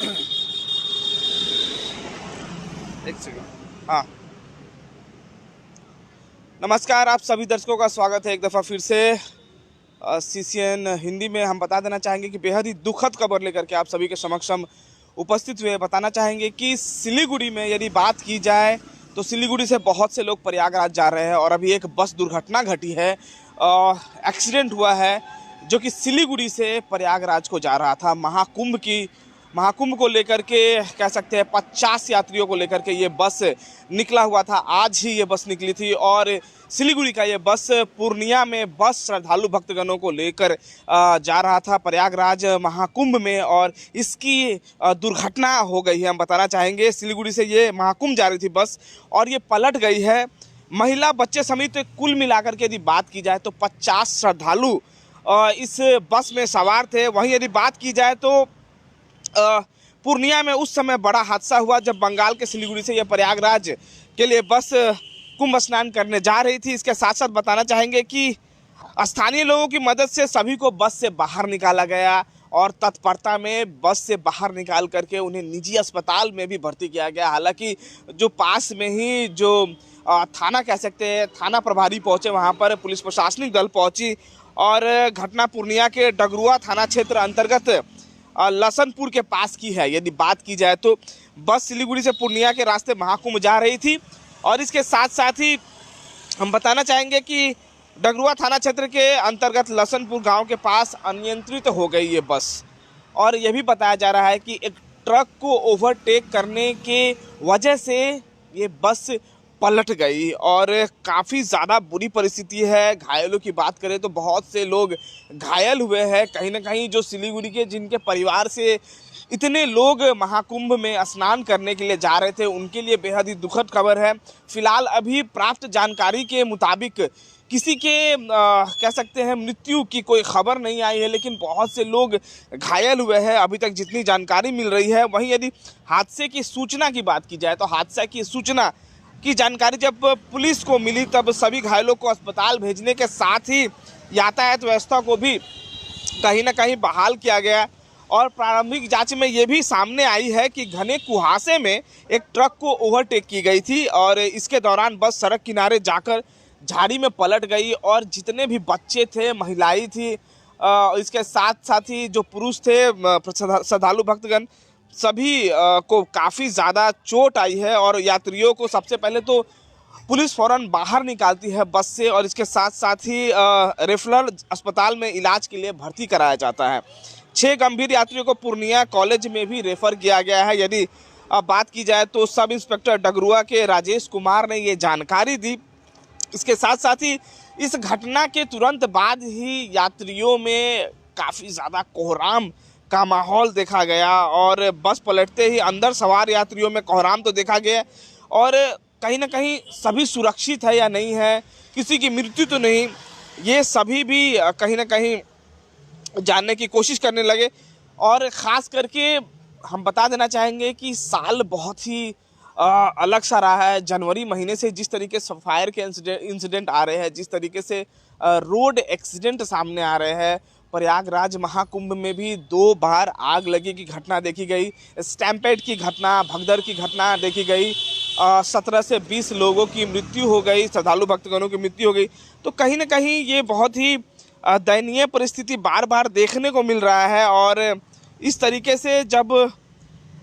एक सेकंड। हाँ, नमस्कार, आप सभी दर्शकों का स्वागत है एक दफ़ा फिर से सीसीएन हिंदी में। हम बता देना चाहेंगे कि बेहद ही दुखद खबर लेकर के आप सभी के समक्ष हम उपस्थित हुए। बताना चाहेंगे कि सिलीगुड़ी में यदि बात की जाए तो सिलीगुड़ी से बहुत से लोग प्रयागराज जा रहे हैं और अभी एक बस दुर्घटना घटी है, एक्सीडेंट हुआ है जो कि सिलीगुड़ी से प्रयागराज को जा रहा था। महाकुंभ को लेकर के कह सकते हैं 50 यात्रियों को लेकर के ये बस निकला हुआ था। आज ही ये बस निकली थी और सिलीगुड़ी का ये बस पूर्णिया में बस श्रद्धालु भक्तगणों को लेकर जा रहा था प्रयागराज महाकुंभ में, और इसकी दुर्घटना हो गई है। हम बताना चाहेंगे सिलीगुड़ी से ये महाकुंभ जा रही थी बस और ये पलट गई है। महिला बच्चे समेत कुल मिलाकर के यदि बात की जाए तो 50 श्रद्धालु इस बस में सवार थे। वहीं यदि बात की जाए तो पूर्णिया में उस समय बड़ा हादसा हुआ जब बंगाल के सिलीगुड़ी से यह प्रयागराज के लिए बस कुंभ स्नान करने जा रही थी। इसके साथ साथ बताना चाहेंगे कि स्थानीय लोगों की मदद से सभी को बस से बाहर निकाला गया और तत्परता में बस से बाहर निकाल करके उन्हें निजी अस्पताल में भी भर्ती किया गया। हालांकि जो पास में ही जो थाना कह सकते हैं, थाना प्रभारी पहुंचे, वहां पर पुलिस प्रशासनिक दल पहुंची और घटना पूर्णिया के डगरुआ थाना क्षेत्र अंतर्गत लसनपुर के पास की है। यदि बात की जाए तो बस सिलीगुड़ी से पूर्णिया के रास्ते महाकुंभ जा रही थी और इसके साथ साथ ही हम बताना चाहेंगे कि डगरुआ थाना क्षेत्र के अंतर्गत लसनपुर गांव के पास अनियंत्रित हो गई ये बस, और यह भी बताया जा रहा है कि एक ट्रक को ओवरटेक करने के वजह से ये बस पलट गई और काफ़ी ज़्यादा बुरी परिस्थिति है। घायलों की बात करें तो बहुत से लोग घायल हुए हैं। कहीं ना कहीं जो सिलीगुड़ी के जिनके परिवार से इतने लोग महाकुंभ में स्नान करने के लिए जा रहे थे, उनके लिए बेहद ही दुखद खबर है। फिलहाल अभी प्राप्त जानकारी के मुताबिक किसी के कह सकते हैं मृत्यु की कोई खबर नहीं आई है, लेकिन बहुत से लोग घायल हुए हैं अभी तक जितनी जानकारी मिल रही है। वहीं यदि हादसे की सूचना की बात की जाए तो हादसा की सूचना की जानकारी जब पुलिस को मिली तब सभी घायलों को अस्पताल भेजने के साथ ही यातायात व्यवस्था को भी कहीं ना कहीं बहाल किया गया। और प्रारंभिक जांच में ये भी सामने आई है कि घने कुहासे में एक ट्रक को ओवरटेक की गई थी और इसके दौरान बस सड़क किनारे जाकर झाड़ी में पलट गई और जितने भी बच्चे थे, महिलाएं थी, इसके साथ साथ ही जो पुरुष थे श्रद्धालु भक्तगण, सभी को काफ़ी ज़्यादा चोट आई है। और यात्रियों को सबसे पहले तो पुलिस फ़ौरन बाहर निकालती है बस से और इसके साथ साथ ही रेफरल अस्पताल में इलाज के लिए भर्ती कराया जाता है। 6 गंभीर यात्रियों को पूर्णिया कॉलेज में भी रेफर किया गया है। यदि बात की जाए तो सब इंस्पेक्टर डगरुआ के राजेश कुमार ने ये जानकारी दी। इसके साथ साथ ही इस घटना के तुरंत बाद ही यात्रियों में काफ़ी ज़्यादा कोहराम का माहौल देखा गया और बस पलटते ही अंदर सवार यात्रियों में कोहराम तो देखा गया और कहीं ना कहीं सभी सुरक्षित है या नहीं है, किसी की मृत्यु तो नहीं, ये सभी भी कहीं ना कहीं जानने की कोशिश करने लगे। और ख़ास करके हम बता देना चाहेंगे कि साल बहुत ही अलग सा रहा है। जनवरी महीने से जिस तरीके से फायर के इंसिडेंट आ रहे हैं, जिस तरीके से रोड एक्सीडेंट सामने आ रहे हैं, प्रयागराज महाकुंभ में भी 2 बार आग लगी की घटना देखी गई, स्टैम्पेड की घटना, भगदड़ की घटना देखी गई, 17 से 20 लोगों की मृत्यु हो गई, श्रद्धालु भक्तगणों की मृत्यु हो गई। तो कहीं ना कहीं ये बहुत ही दयनीय परिस्थिति बार बार देखने को मिल रहा है और इस तरीके से जब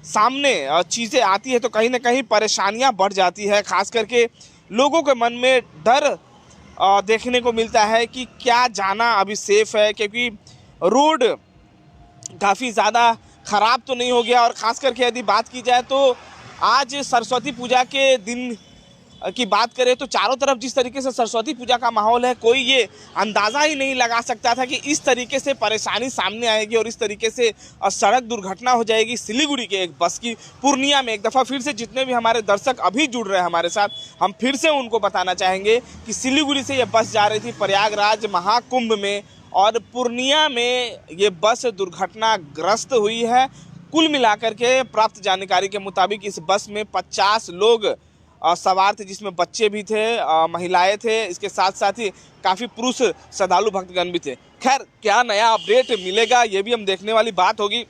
सामने चीज़ें आती है तो कहीं ना कहीं परेशानियां बढ़ जाती है। खास करके लोगों के मन में डर देखने को मिलता है कि क्या जाना अभी सेफ है, क्योंकि रोड काफ़ी ज़्यादा ख़राब तो नहीं हो गया। और ख़ास करके यदि बात की जाए तो आज सरस्वती पूजा के दिन की बात करें तो चारों तरफ जिस तरीके से सरस्वती पूजा का माहौल है, कोई ये अंदाज़ा ही नहीं लगा सकता था कि इस तरीके से परेशानी सामने आएगी और इस तरीके से सड़क दुर्घटना हो जाएगी सिलीगुड़ी के एक बस की पूर्णिया में। एक दफ़ा फिर से जितने भी हमारे दर्शक अभी जुड़ रहे हैं हमारे साथ, हम फिर से उनको बताना चाहेंगे कि सिलीगुड़ी से ये बस जा रही थी प्रयागराज महाकुंभ में और पूर्णिया में ये बस दुर्घटनाग्रस्त हुई है। कुल मिलाकर के प्राप्त जानकारी के मुताबिक इस बस में 50 लोग सवार थे, जिसमें बच्चे भी थे, महिलाएं थे, इसके साथ साथ ही काफ़ी पुरुष श्रद्धालु भक्तगण भी थे। खैर, क्या नया अपडेट मिलेगा ये भी हम देखने वाली बात होगी।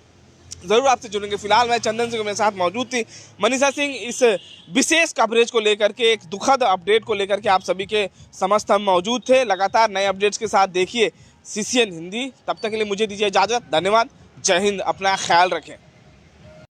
जरूर आपसे जुड़ेंगे। फिलहाल मैं चंदन सिंह मेरे साथ मौजूद थी। मनीषा सिंह, इस विशेष कवरेज को लेकर के, एक दुखद अपडेट को लेकर के आप सभी के समस्त हम मौजूद थे। लगातार नए अपडेट्स के साथ देखिए CCN हिंदी। तब तक के लिए मुझे दीजिए इजाजत। धन्यवाद। जय हिंद। अपना ख्याल रखें।